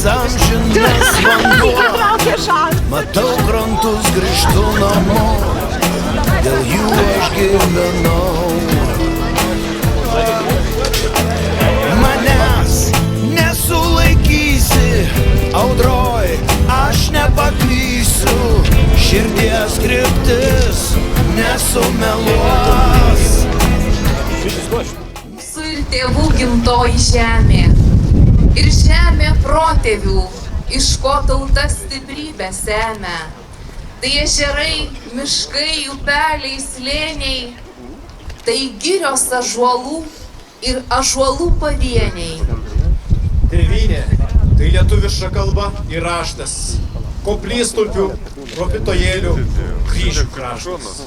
amžinas vanduo, matau krantus, grįžtu namo, dėl jų aš gyvenau. Manęs nesulaikysi, audroj, aš nepaklysiu, širdies kryptis nesumeluos. Mūsų ir tėvų gimtoji žemė, ir žemė protėvių, iš ko tauta stiprybę semia. Tai ežerai, miškai, upeliai, slėniai, tai girios ąžuolų ir ąžuolų pavieniai. Tėvynė, tai lietuviška kalba ir raštas, koplytstulpių, ropytojėlių, kryžių kraštas.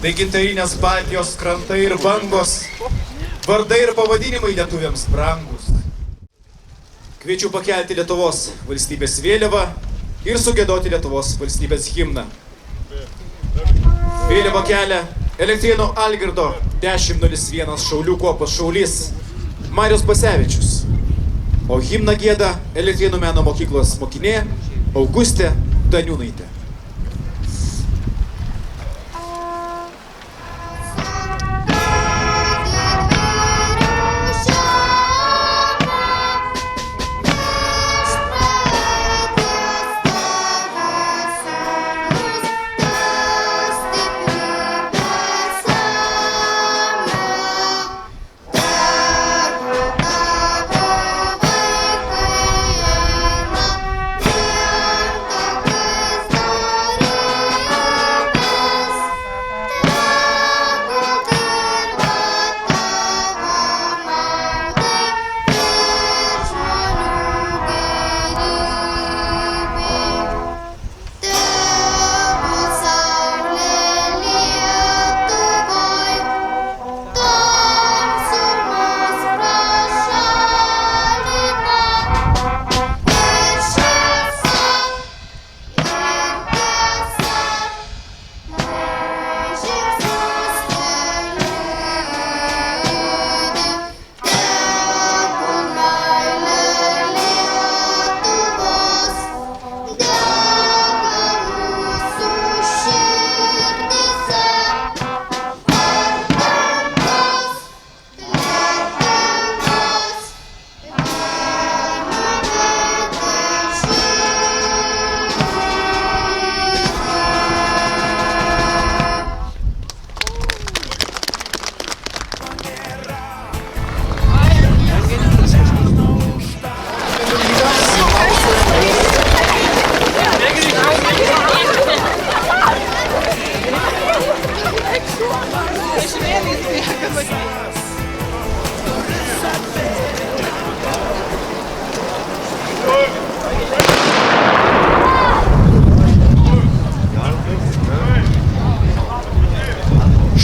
Tai gintarinės Baltijos krantai ir bangos, vardai ir pavadinimai lietuviams brangus. Kviečiu pakelti Lietuvos valstybės vėliavą ir sugiedoti Lietuvos valstybės himną. Vėliavą kelia Elektrėnų Algirdo 1001 šaulių kuopos šaulys Marius Basevičius, o himną gieda Elektrėnų meno mokyklos mokinė Augustė Daniūnaitė.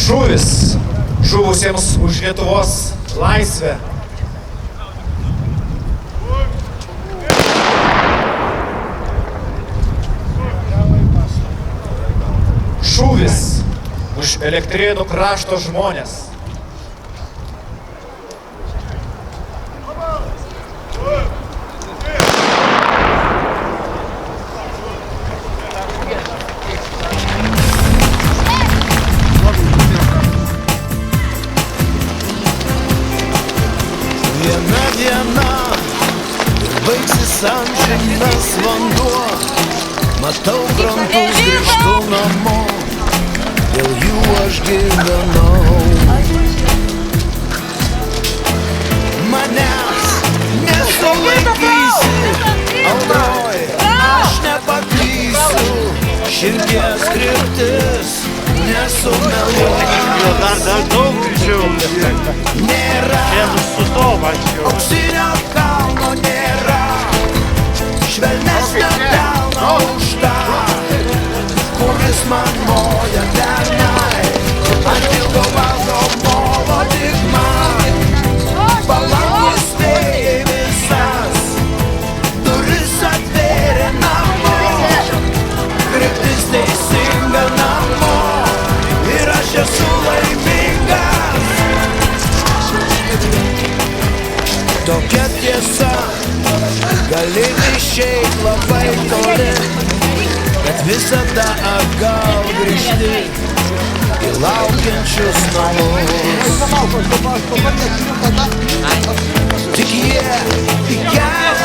Šūvis žuvusiems už Lietuvos laisvę. Šūvis už Elektrėnų krašto žmonės. Viena diena ir baigsis amžinas vanduo, matau krantus, grįžtu namo, dėl jų aš gyvenau. Manęs nesulaikysi, audroj, aš nepaklysiu, širdies kryptis nesumeluos. Dar daug greičiau. Nėra auksinio kalno, nėra švelnesnio delno už tą, kuris man moja tenai ant ilgo valgo molo. Tik man palankus vėjai visas duris atvėrė namo, kryptis teisinga namo ir aš esu laimingas. Tokia tiesa, gali šiaip labai toli, bet visada atgal grįžti į laukiančius namus. Tik jie į kelią